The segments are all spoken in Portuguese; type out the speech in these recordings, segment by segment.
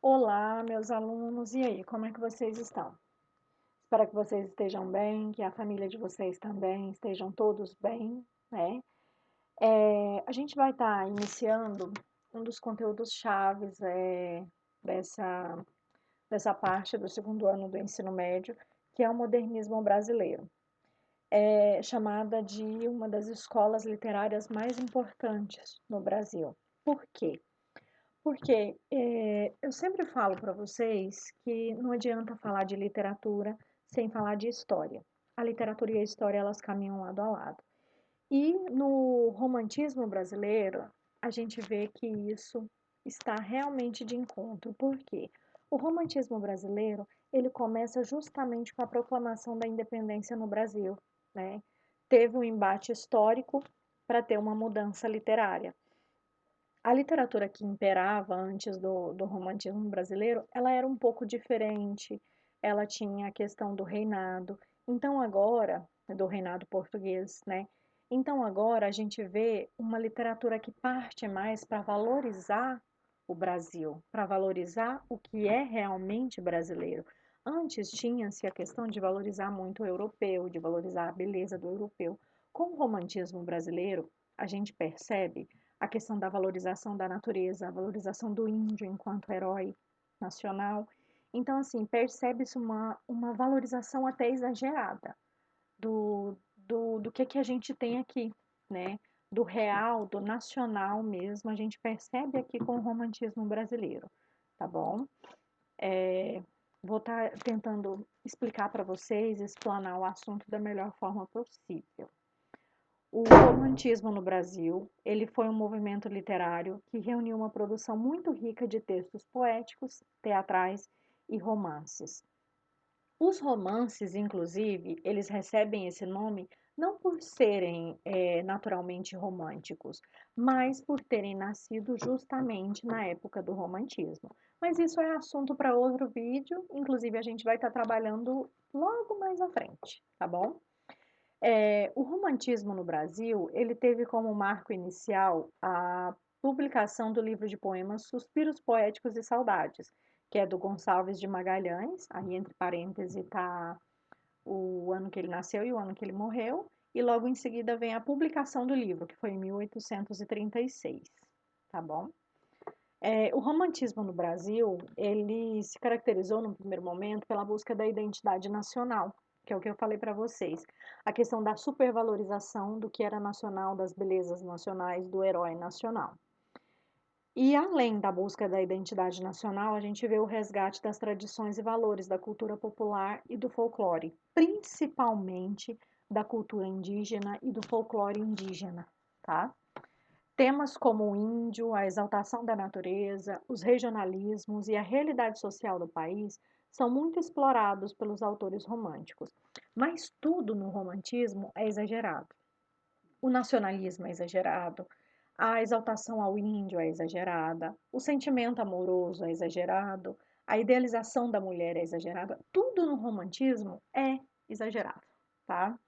Olá, meus alunos, e aí, como é que vocês estão? Espero que vocês estejam bem, que a família de vocês também estejam todos bem, né? A gente vai estar iniciando um dos conteúdos chaves dessa, dessa parte do segundo ano do ensino médio, que é o modernismo brasileiro. É chamada de uma das escolas literárias mais importantes no Brasil. Por quê? Porque eu sempre falo para vocês que não adianta falar de literatura sem falar de história. A literatura e a história, elas caminham lado a lado. E no romantismo brasileiro, a gente vê que isso está realmente de encontro. Por quê? O romantismo brasileiro, ele começa justamente com a proclamação da independência no Brasil, né? Teve um embate histórico para ter uma mudança literária. A literatura que imperava antes do romantismo brasileiro, ela era um pouco diferente, ela tinha a questão do reinado. Então agora, do reinado português, né? Então agora a gente vê uma literatura que parte mais para valorizar o Brasil, para valorizar o que é realmente brasileiro. Antes tinha-se a questão de valorizar muito o europeu, de valorizar a beleza do europeu. Com o romantismo brasileiro, a gente percebe a questão da valorização da natureza, a valorização do índio enquanto herói nacional. Então, assim, percebe-se uma valorização até exagerada do que a gente tem aqui, né? Do real, do nacional mesmo, a gente percebe aqui com o romantismo brasileiro, tá bom? Vou estar tentando explicar para vocês, explanar o assunto da melhor forma possível. O romantismo no Brasil, ele foi um movimento literário que reuniu uma produção muito rica de textos poéticos, teatrais e romances. Os romances, inclusive, eles recebem esse nome não por serem naturalmente românticos, mas por terem nascido justamente na época do romantismo. Mas isso é assunto para outro vídeo, inclusive a gente vai estar trabalhando logo mais à frente, tá bom? O romantismo no Brasil, ele teve como marco inicial a publicação do livro de poemas Suspiros Poéticos e Saudades, que é do Gonçalves de Magalhães, aí entre parênteses está o ano que ele nasceu e o ano que ele morreu, e logo em seguida vem a publicação do livro, que foi em 1836, tá bom? O romantismo no Brasil, ele se caracterizou no primeiro momento pela busca da identidade nacional, que é o que eu falei para vocês. A questão da supervalorização do que era nacional, das belezas nacionais, do herói nacional. E além da busca da identidade nacional, a gente vê o resgate das tradições e valores da cultura popular e do folclore, principalmente da cultura indígena e do folclore indígena, tá? Temas como o índio, a exaltação da natureza, os regionalismos e a realidade social do país são muito explorados pelos autores românticos. Mas tudo no romantismo é exagerado. O nacionalismo é exagerado, a exaltação ao índio é exagerada, o sentimento amoroso é exagerado, a idealização da mulher é exagerada. Tudo no romantismo é exagerado, tá?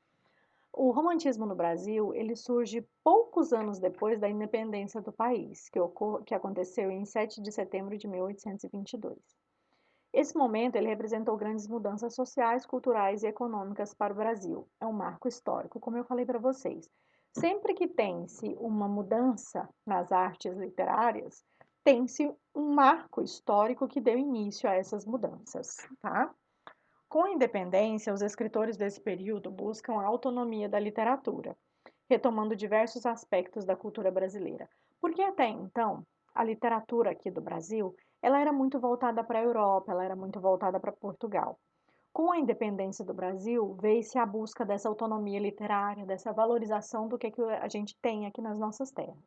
O romantismo no Brasil, ele surge poucos anos depois da independência do país, que aconteceu em 7 de setembro de 1822. Esse momento, ele representou grandes mudanças sociais, culturais e econômicas para o Brasil. É um marco histórico, como eu falei para vocês. Sempre que tem-se uma mudança nas artes literárias, tem-se um marco histórico que deu início a essas mudanças, tá? Com a independência, os escritores desse período buscam a autonomia da literatura, retomando diversos aspectos da cultura brasileira. Porque até então, a literatura aqui do Brasil, ela era muito voltada para a Europa, ela era muito voltada para Portugal. Com a independência do Brasil, veio-se a busca dessa autonomia literária, dessa valorização do que a gente tem aqui nas nossas terras.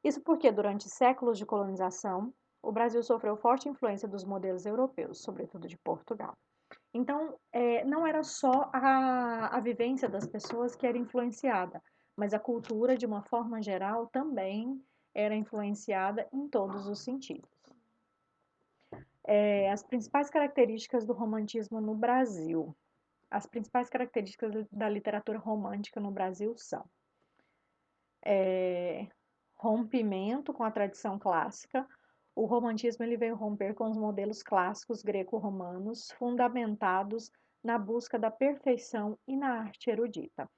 Isso porque, durante séculos de colonização, o Brasil sofreu forte influência dos modelos europeus, sobretudo de Portugal. Então, não era só a vivência das pessoas que era influenciada, mas a cultura, de uma forma geral, também era influenciada em todos os sentidos. As principais características do romantismo no Brasil. As principais características da literatura romântica no Brasil são rompimento com a tradição clássica. O romantismo ele veio romper com os modelos clássicos greco-romanos, fundamentados na busca da perfeição e na arte erudita.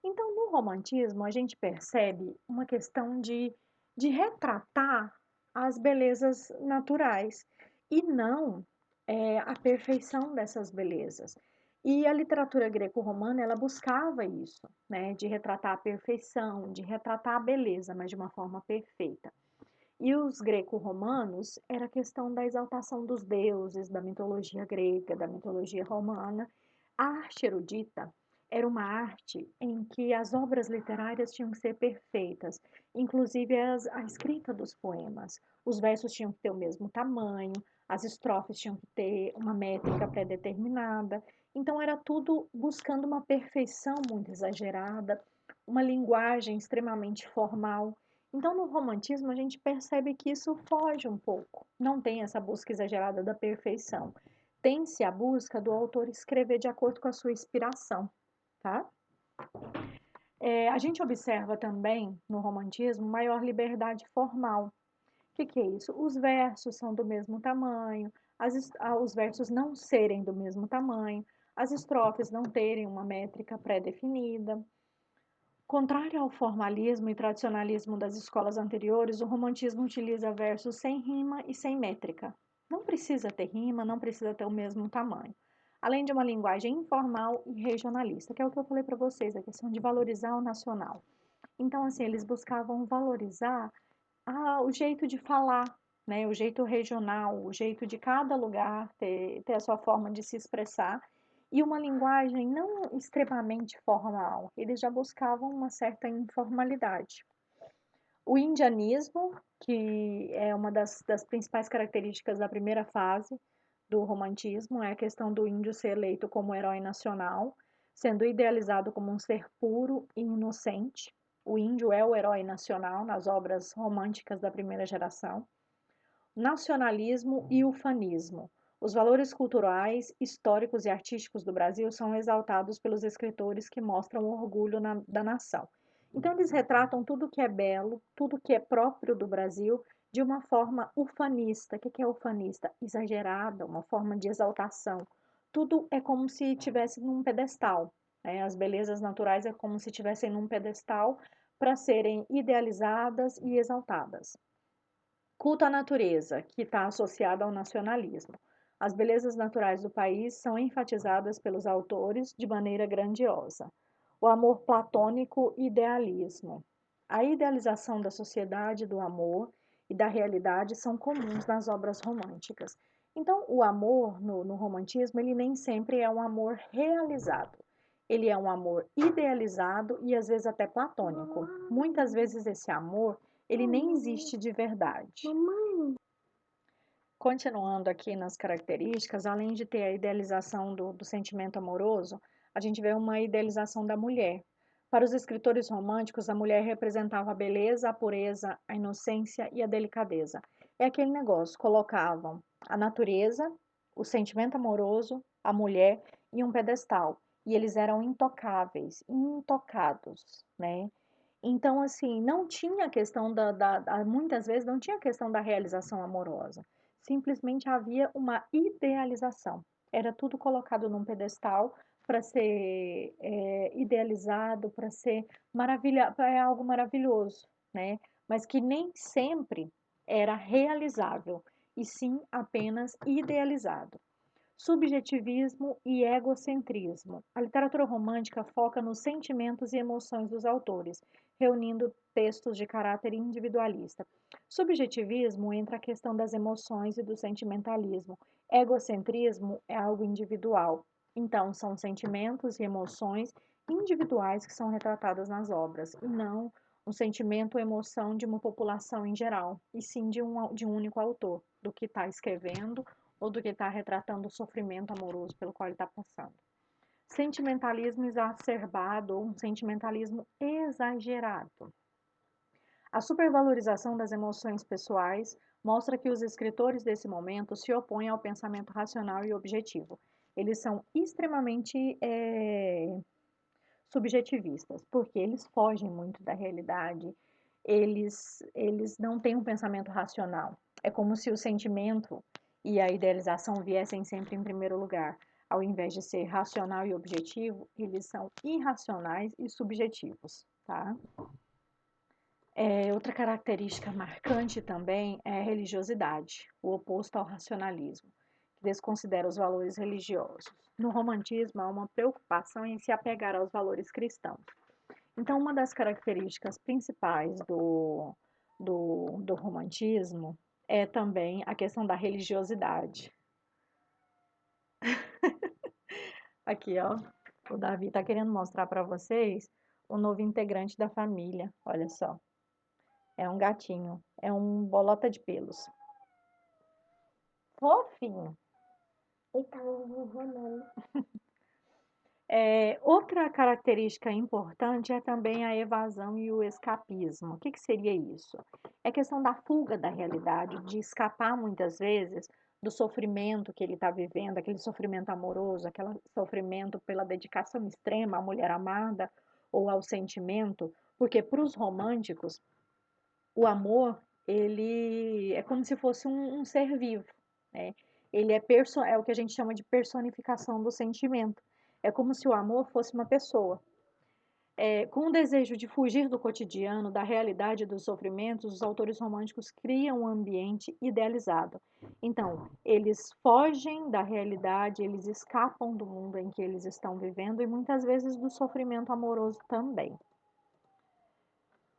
Então, no romantismo, a gente percebe uma questão de retratar as belezas naturais e não a perfeição dessas belezas. E a literatura greco-romana, ela buscava isso, né, de retratar a perfeição, de retratar a beleza, mas de uma forma perfeita. E os greco-romanos era a questão da exaltação dos deuses, da mitologia grega, da mitologia romana. A arte erudita era uma arte em que as obras literárias tinham que ser perfeitas, inclusive a escrita dos poemas. Os versos tinham que ter o mesmo tamanho, as estrofes tinham que ter uma métrica pré-determinada. Então, era tudo buscando uma perfeição muito exagerada, uma linguagem extremamente formal. Então, no romantismo, a gente percebe que isso foge um pouco. Não tem essa busca exagerada da perfeição. Tem-se a busca do autor escrever de acordo com a sua inspiração, tá? A gente observa também, no romantismo, maior liberdade formal. O que é isso? Os versos são do mesmo tamanho, os versos não serem do mesmo tamanho, as estrofes não terem uma métrica pré-definida. Contrário ao formalismo e tradicionalismo das escolas anteriores, o romantismo utiliza versos sem rima e sem métrica. Não precisa ter rima, não precisa ter o mesmo tamanho. Além de uma linguagem informal e regionalista, que é o que eu falei para vocês, a questão de valorizar o nacional. Então, assim, eles buscavam valorizar o jeito de falar, né, o jeito regional, o jeito de cada lugar ter a sua forma de se expressar e uma linguagem não extremamente formal. Eles já buscavam uma certa informalidade. O indianismo, que é uma das principais características da primeira fase do romantismo, é a questão do índio ser eleito como herói nacional, sendo idealizado como um ser puro e inocente. O índio é o herói nacional nas obras românticas da primeira geração. Nacionalismo e ufanismo. Os valores culturais, históricos e artísticos do Brasil são exaltados pelos escritores que mostram o orgulho da nação. Então, eles retratam tudo que é belo, tudo que é próprio do Brasil, de uma forma ufanista. O que é ufanista? Exagerada, uma forma de exaltação. Tudo é como se estivesse num pedestal. Né? As belezas naturais é como se estivessem num pedestal para serem idealizadas e exaltadas. Culto à natureza, que está associado ao nacionalismo. As belezas naturais do país são enfatizadas pelos autores de maneira grandiosa. O amor platônico e idealismo. A idealização da sociedade, do amor e da realidade são comuns nas obras românticas. Então, o amor no romantismo, ele nem sempre é um amor realizado. Ele é um amor idealizado e às vezes até platônico. Muitas vezes esse amor ele nem existe de verdade. Continuando aqui nas características, além de ter a idealização do sentimento amoroso, a gente vê uma idealização da mulher. Para os escritores românticos, a mulher representava a beleza, a pureza, a inocência e a delicadeza. É aquele negócio, colocavam a natureza, o sentimento amoroso, a mulher em um pedestal. E eles eram intocáveis, intocados, né? Então, assim, não tinha questão muitas vezes não tinha questão da realização amorosa. Simplesmente havia uma idealização. Era tudo colocado num pedestal para ser idealizado, para ser algo maravilhoso, né? Mas que nem sempre era realizável, e sim apenas idealizado. Subjetivismo e egocentrismo. A literatura romântica foca nos sentimentos e emoções dos autores, reunindo textos de caráter individualista. Subjetivismo entra a questão das emoções e do sentimentalismo. Egocentrismo é algo individual. Então, são sentimentos e emoções individuais que são retratadas nas obras, e não um sentimento ou emoção de uma população em geral, e sim de um único autor, do que está escrevendo ou do que está retratando o sofrimento amoroso pelo qual ele está passando. Sentimentalismo exacerbado ou um sentimentalismo exagerado. A supervalorização das emoções pessoais mostra que os escritores desse momento se opõem ao pensamento racional e objetivo. Eles são extremamente subjetivistas, porque eles fogem muito da realidade, eles não têm um pensamento racional. É como se o sentimento e a idealização viessem sempre em primeiro lugar. Ao invés de ser racional e objetivo, eles são irracionais e subjetivos, tá? Outra característica marcante também é a religiosidade, o oposto ao racionalismo, que desconsidera os valores religiosos. No romantismo, há uma preocupação em se apegar aos valores cristãos. Então, uma das características principais do romantismo é também a questão da religiosidade. Aqui, ó, o Davi está querendo mostrar para vocês o novo integrante da família. Olha só, é um gatinho, é um bolota de pelos. Fofinho. Ele tava ronronando. Outra característica importante é também a evasão e o escapismo. O que seria isso? É questão da fuga da realidade, de escapar muitas vezes do sofrimento que ele está vivendo, aquele sofrimento amoroso, aquele sofrimento pela dedicação extrema à mulher amada ou ao sentimento, porque para os românticos, o amor, ele é como se fosse um ser vivo, né? Ele é o que a gente chama de personificação do sentimento. É como se o amor fosse uma pessoa. Com o desejo de fugir do cotidiano, da realidade dos sofrimentos, os autores românticos criam um ambiente idealizado. Então, eles fogem da realidade, eles escapam do mundo em que eles estão vivendo e muitas vezes do sofrimento amoroso também.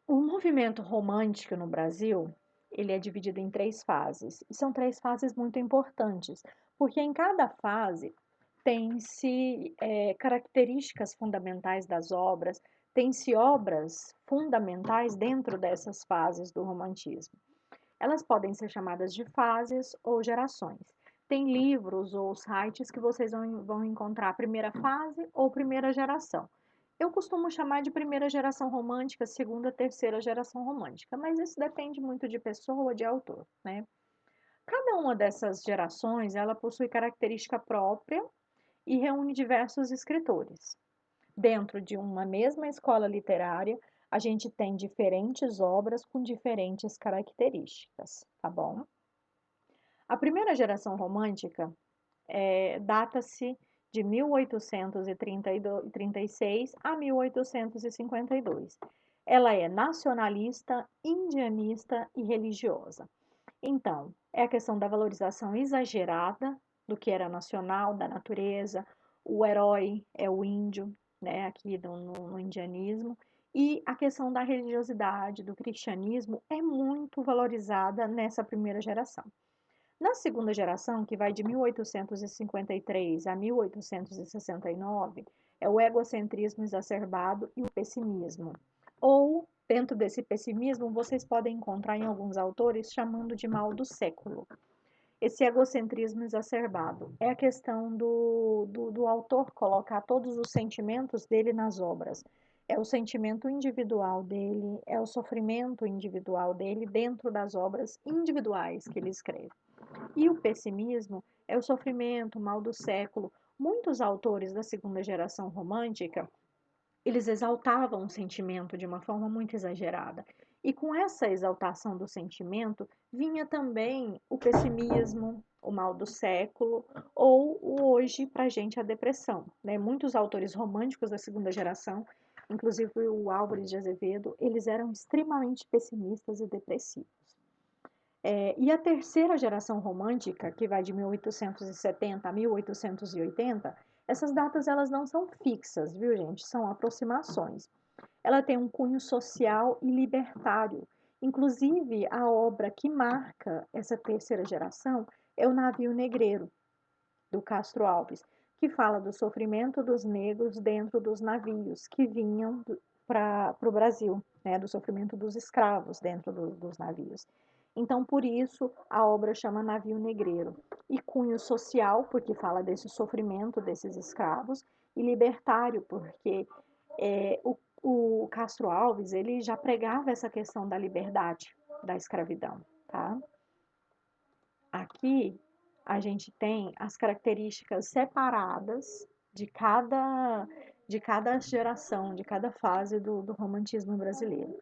O movimento romântico no Brasil, ele é dividido em 3 fases. E são 3 fases muito importantes, porque em cada fase tem-se características fundamentais das obras, tem-se obras fundamentais dentro dessas fases do romantismo. Elas podem ser chamadas de fases ou gerações. Tem livros ou sites que vocês vão encontrar a primeira fase ou primeira geração. Eu costumo chamar de primeira geração romântica, segunda, terceira geração romântica, mas isso depende muito de pessoa, de autor, né? Cada uma dessas gerações, ela possui característica própria e reúne diversos escritores. Dentro de uma mesma escola literária, a gente tem diferentes obras com diferentes características, tá bom? A primeira geração romântica data-se de 1836 a 1852. Ela é nacionalista, indianista e religiosa. Então, é a questão da valorização exagerada do que era nacional, da natureza, o herói é o índio, né, aqui no indianismo, e a questão da religiosidade, do cristianismo, é muito valorizada nessa primeira geração. Na segunda geração, que vai de 1853 a 1869, é o egocentrismo exacerbado e o pessimismo. Ou, dentro desse pessimismo, vocês podem encontrar em alguns autores chamando de mal do século. Esse egocentrismo exacerbado é a questão do autor colocar todos os sentimentos dele nas obras. É o sentimento individual dele, é o sofrimento individual dele dentro das obras individuais que ele escreve. E o pessimismo é o sofrimento, o mal do século. Muitos autores da segunda geração romântica, eles exaltavam o sentimento de uma forma muito exagerada. E com essa exaltação do sentimento, vinha também o pessimismo, o mal do século, ou o hoje para a gente a depressão. Né? Muitos autores românticos da segunda geração, inclusive o Álvares de Azevedo, eles eram extremamente pessimistas e depressivos. E a terceira geração romântica, que vai de 1870 a 1880, essas datas elas não são fixas, viu, gente? São aproximações. Ela tem um cunho social e libertário. Inclusive, a obra que marca essa terceira geração é o Navio Negreiro, do Castro Alves, que fala do sofrimento dos negros dentro dos navios que vinham para o Brasil, né, do sofrimento dos escravos dentro dos navios. Então, por isso, a obra chama Navio Negreiro. E cunho social, porque fala desse sofrimento desses escravos, e libertário, porque o Castro Alves ele já pregava essa questão da liberdade da escravidão, tá? Aqui a gente tem as características separadas de cada geração, de cada fase do romantismo brasileiro.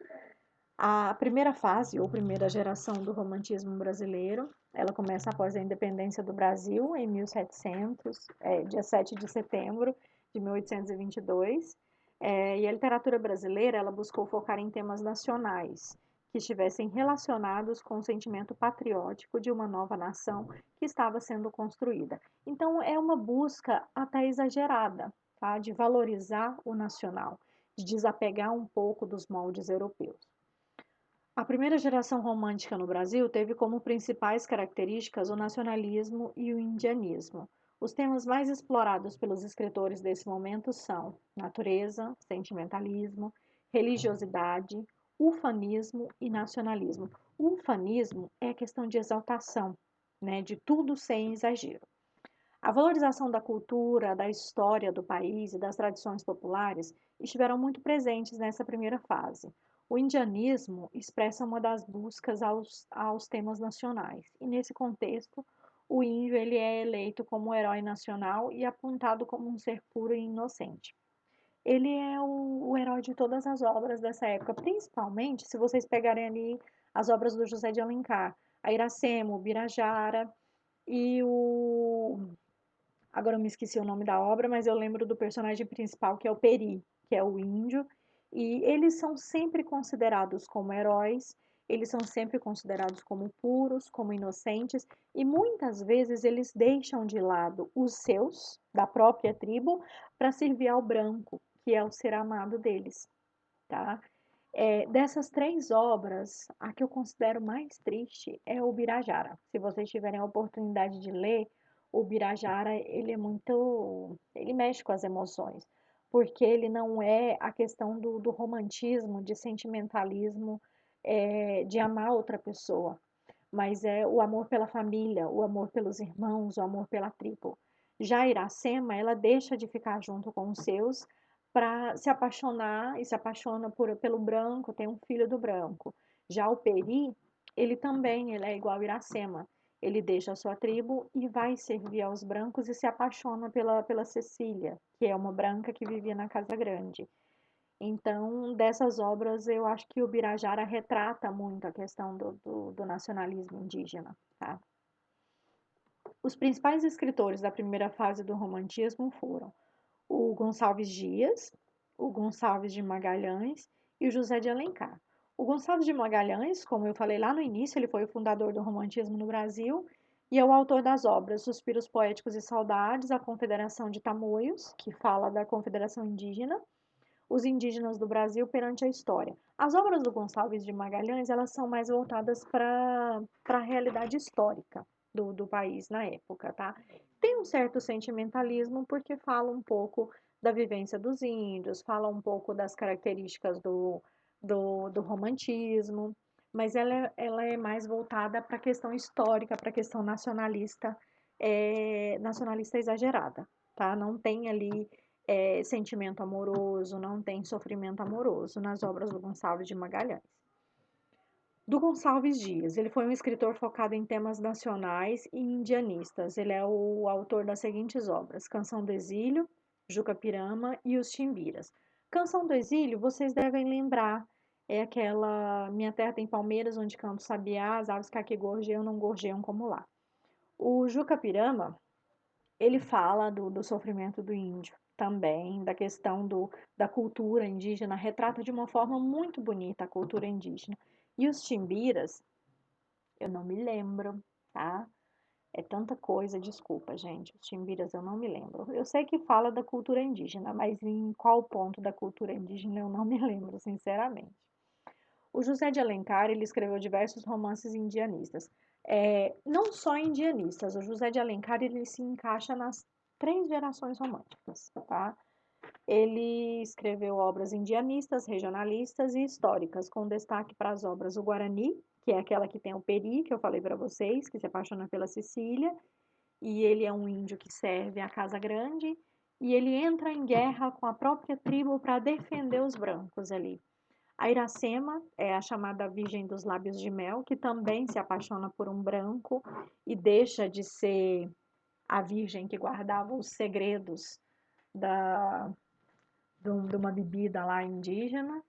A primeira fase, ou primeira geração do romantismo brasileiro, ela começa após a independência do Brasil, em 1700, dia 7 de setembro de 1822. E a literatura brasileira, ela buscou focar em temas nacionais, que estivessem relacionados com o sentimento patriótico de uma nova nação que estava sendo construída. Então, é uma busca até exagerada, tá? De valorizar o nacional, de desapegar um pouco dos moldes europeus. A primeira geração romântica no Brasil teve como principais características o nacionalismo e o indianismo. Os temas mais explorados pelos escritores desse momento são natureza, sentimentalismo, religiosidade, ufanismo e nacionalismo. O ufanismo é a questão de exaltação, né, de tudo sem exagero. A valorização da cultura, da história do país e das tradições populares estiveram muito presentes nessa primeira fase. O indianismo expressa uma das buscas aos temas nacionais, e nesse contexto, o índio ele é eleito como herói nacional e apontado como um ser puro e inocente. Ele é o herói de todas as obras dessa época, principalmente se vocês pegarem ali as obras do José de Alencar, a Iracema, o Birajara e o agora eu me esqueci o nome da obra, mas eu lembro do personagem principal, que é o Peri, que é o índio. E eles são sempre considerados como heróis, eles são sempre considerados como puros, como inocentes, e muitas vezes eles deixam de lado os seus, da própria tribo, para servir ao branco, que é o ser amado deles, tá? Dessas três obras, a que eu considero mais triste é o Birajara. Se vocês tiverem a oportunidade de ler, o Birajara, ele mexe com as emoções, porque ele não é a questão do romantismo, de sentimentalismo, de amar outra pessoa, mas é o amor pela família, o amor pelos irmãos, o amor pela tribo. Já a Iracema, ela deixa de ficar junto com os seus para se apaixonar e se apaixona pelo branco, tem um filho do branco. Já o Peri, ele é igual a Iracema. Ele deixa a sua tribo e vai servir aos brancos e se apaixona pela Cecília, que é uma branca que vivia na Casa Grande. Então, dessas obras, eu acho que o Birajara retrata muito a questão do nacionalismo indígena, tá? Os principais escritores da primeira fase do romantismo foram o Gonçalves Dias, o Gonçalves de Magalhães e o José de Alencar. O Gonçalves de Magalhães, como eu falei lá no início, ele foi o fundador do romantismo no Brasil e é o autor das obras Suspiros Poéticos e Saudades, A Confederação de Tamoios, que fala da Confederação Indígena, os indígenas do Brasil perante a história. As obras do Gonçalves de Magalhães, elas são mais voltadas para a realidade histórica do país na época, tá? Tem um certo sentimentalismo porque fala um pouco da vivência dos índios, fala um pouco das características do romantismo, mas ela é mais voltada para a questão histórica, para a questão nacionalista, nacionalista exagerada, tá? Não tem ali sentimento amoroso, não tem sofrimento amoroso nas obras do Gonçalves de Magalhães. Do Gonçalves Dias, ele foi um escritor focado em temas nacionais e indianistas. Ele é o autor das seguintes obras: Canção do Exílio, Juca Pirama e Os Timbiras. Canção do Exílio, vocês devem lembrar, é aquela Minha Terra tem Palmeiras, onde canto sabiá, as aves que aqui gorjeiam não gorjeiam como lá. O Juca Pirama, ele fala do sofrimento do índio também, da questão da cultura indígena, retrata de uma forma muito bonita a cultura indígena. E os timbiras, eu não me lembro, tá? É tanta coisa, desculpa, gente. Os timbiras eu não me lembro. Eu sei que fala da cultura indígena, mas em qual ponto da cultura indígena eu não me lembro, sinceramente. O José de Alencar, ele escreveu diversos romances indianistas. Não só indianistas, o José de Alencar, ele se encaixa nas três gerações românticas, tá? Ele escreveu obras indianistas, regionalistas e históricas, com destaque para as obras O Guarani, que é aquela que tem o Peri, que eu falei para vocês, que se apaixona pela Cecília, e ele é um índio que serve a Casa Grande, e ele entra em guerra com a própria tribo para defender os brancos ali. A Iracema é a chamada Virgem dos Lábios de Mel, que também se apaixona por um branco e deixa de ser a virgem que guardava os segredos da, de uma bebida lá indígena.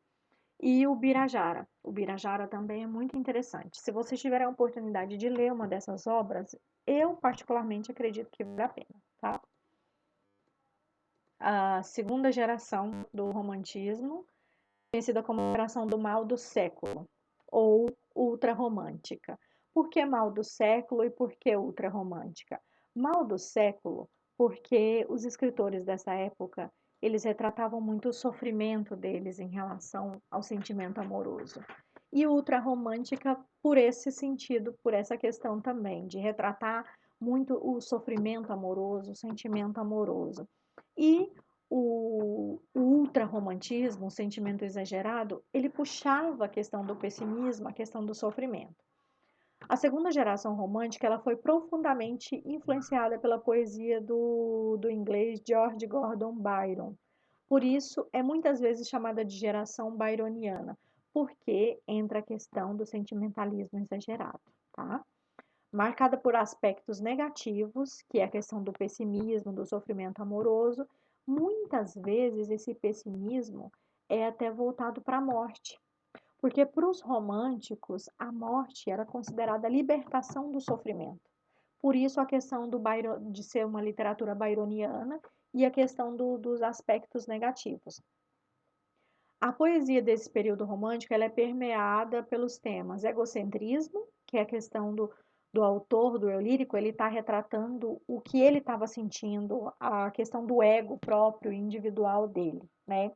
e o Birajara. O Birajara também é muito interessante. Se vocês tiverem a oportunidade de ler uma dessas obras, eu particularmente acredito que vale a pena, tá? A segunda geração do romantismo, conhecida como geração do mal do século, ou ultrarromântica. Por que mal do século e por que ultrarromântica? Mal do século, porque os escritores dessa época, eles retratavam muito o sofrimento deles em relação ao sentimento amoroso. E ultrarromântica por esse sentido, por essa questão também, de retratar muito o sofrimento amoroso, o sentimento amoroso. E o ultrarromantismo, o sentimento exagerado, ele puxava a questão do pessimismo, a questão do sofrimento. A segunda geração romântica ela foi profundamente influenciada pela poesia do inglês George Gordon Byron. Por isso, é muitas vezes chamada de geração byroniana, porque entra a questão do sentimentalismo exagerado, tá? Marcada por aspectos negativos, que é a questão do pessimismo, do sofrimento amoroso, muitas vezes esse pessimismo é até voltado para a morte, porque para os românticos a morte era considerada a libertação do sofrimento. Por isso a questão de ser uma literatura byroniana e a questão dos aspectos negativos. A poesia desse período romântico ela é permeada pelos temas egocentrismo, que é a questão do autor do eu lírico, ele está retratando o que ele estava sentindo, a questão do ego próprio e individual dele, né?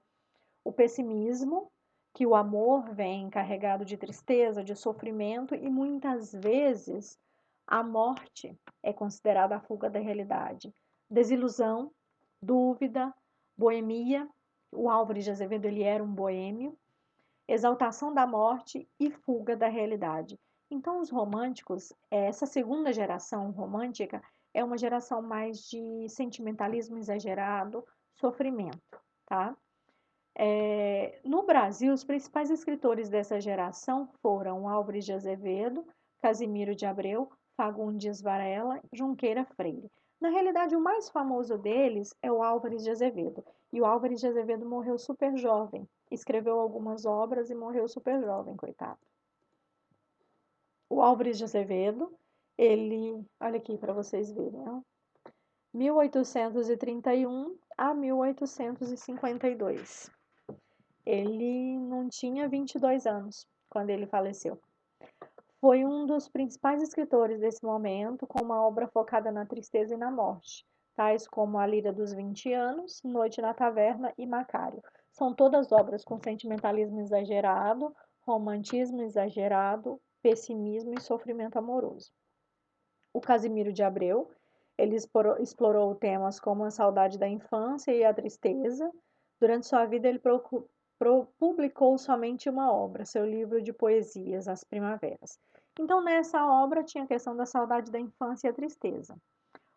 O pessimismo, que o amor vem carregado de tristeza, de sofrimento e muitas vezes a morte é considerada a fuga da realidade. Desilusão, dúvida, boemia, o Álvares de Azevedo ele era um boêmio, exaltação da morte e fuga da realidade. Então, os românticos, essa segunda geração romântica, é uma geração mais de sentimentalismo exagerado, sofrimento, tá? No Brasil, os principais escritores dessa geração foram Álvares de Azevedo, Casimiro de Abreu, Fagundes Varela, Junqueira Freire. Na realidade, o mais famoso deles é o Álvares de Azevedo. E o Álvares de Azevedo morreu super jovem. Escreveu algumas obras e morreu super jovem, coitado. O Álvares de Azevedo, ele, olha aqui para vocês verem, ó, 1831 a 1852. Ele não tinha 22 anos quando ele faleceu. Foi um dos principais escritores desse momento, com uma obra focada na tristeza e na morte, tais como A Lira dos 20 Anos, Noite na Taverna e Macário. São todas obras com sentimentalismo exagerado, romantismo exagerado, pessimismo e sofrimento amoroso. O Casimiro de Abreu, ele explorou temas como a saudade da infância e a tristeza. Durante sua vida, ele publicou somente uma obra, seu livro de poesias, As Primaveras. Então, nessa obra tinha a questão da saudade da infância e a tristeza.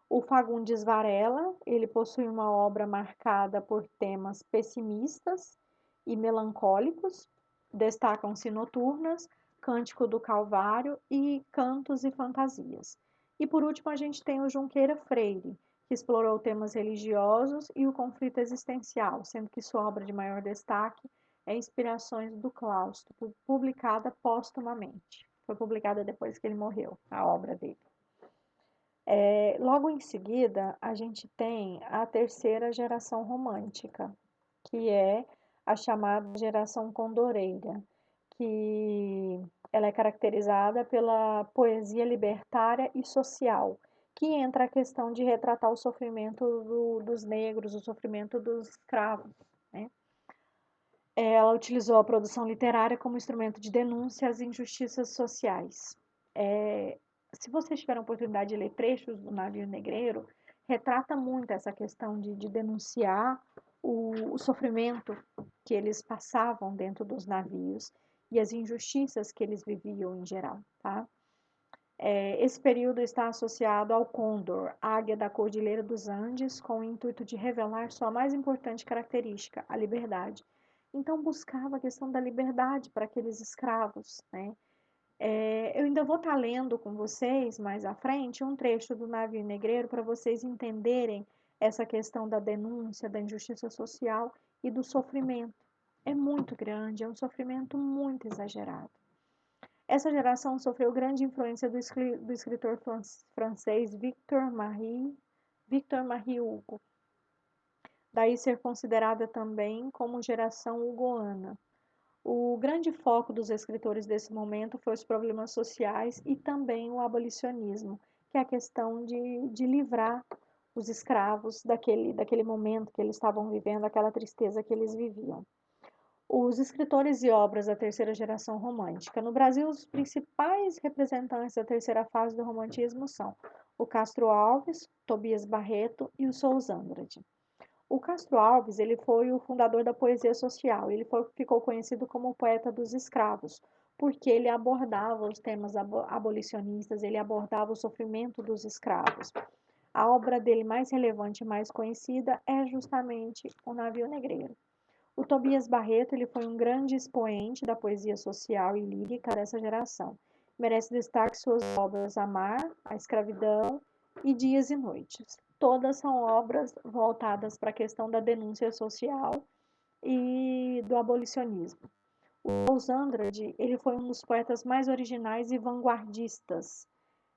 O Fagundes Varela, ele possui uma obra marcada por temas pessimistas e melancólicos, destacam-se Noturnas, Cântico do Calvário e Cantos e Fantasias. E por último, a gente tem o Junqueira Freire, que explorou temas religiosos e o conflito existencial, sendo que sua obra de maior destaque é Inspirações do Claustro, publicada póstumamente. Foi publicada depois que ele morreu, a obra dele. Logo em seguida, a gente tem a terceira geração romântica, que é a chamada geração condoreira, que ela é caracterizada pela poesia libertária e social, que entra a questão de retratar o sofrimento dos negros, o sofrimento dos escravos, né? Ela utilizou a produção literária como instrumento de denúncia às injustiças sociais. Se vocês tiverem a oportunidade de ler trechos do Navio Negreiro, retrata muito essa questão de denunciar o sofrimento que eles passavam dentro dos navios e as injustiças que eles viviam em geral, tá? Esse período está associado ao Condor, águia da Cordilheira dos Andes, com o intuito de revelar sua mais importante característica, a liberdade. Então, buscava a questão da liberdade para aqueles escravos, né? Eu ainda vou estar lendo com vocês mais à frente um trecho do Navio Negreiro para vocês entenderem essa questão da denúncia, da injustiça social e do sofrimento, é muito grande, é um sofrimento muito exagerado. Essa geração sofreu grande influência do escritor francês Victor Marie Hugo, daí ser considerada também como geração hugoana. O grande foco dos escritores desse momento foi os problemas sociais e também o abolicionismo, que é a questão de livrar os escravos daquele momento que eles estavam vivendo, aquela tristeza que eles viviam. Os escritores e obras da terceira geração romântica. No Brasil, os principais representantes da terceira fase do romantismo são o Castro Alves, Tobias Barreto e o Souza Andrade. O Castro Alves, ele foi o fundador da poesia social. Ficou conhecido como o poeta dos escravos, porque ele abordava os temas abolicionistas, ele abordava o sofrimento dos escravos. A obra dele mais relevante e mais conhecida é justamente O Navio Negreiro. O Tobias Barreto, ele foi um grande expoente da poesia social e lírica dessa geração. Merece destaque suas obras Amar, A Escravidão e Dias e Noites. Todas são obras voltadas para a questão da denúncia social e do abolicionismo. O Andrade, ele foi um dos poetas mais originais e vanguardistas.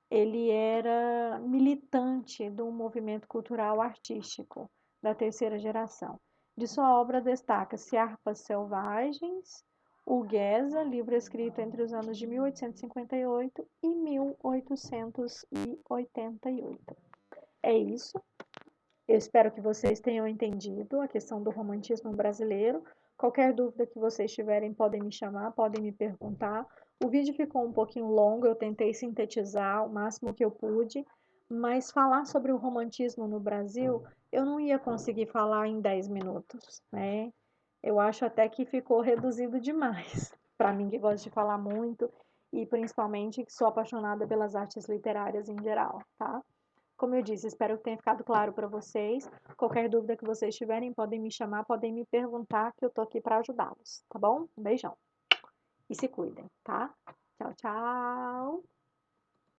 Ele era militante do movimento cultural artístico da terceira geração. De sua obra destaca-se Harpas Selvagens, O Geza, livro escrito entre os anos de 1858 e 1888. É isso. Eu espero que vocês tenham entendido a questão do romantismo brasileiro. Qualquer dúvida que vocês tiverem, podem me chamar, podem me perguntar. O vídeo ficou um pouquinho longo, eu tentei sintetizar o máximo que eu pude, mas falar sobre o romantismo no Brasil, eu não ia conseguir falar em 10 minutos, né? Eu acho até que ficou reduzido demais, para mim que gosto de falar muito e principalmente que sou apaixonada pelas artes literárias em geral, tá? Como eu disse, espero que tenha ficado claro para vocês. Qualquer dúvida que vocês tiverem, podem me chamar, podem me perguntar, que eu tô aqui para ajudá-los, tá bom? Um beijão. E se cuidem, tá? Tchau, tchau.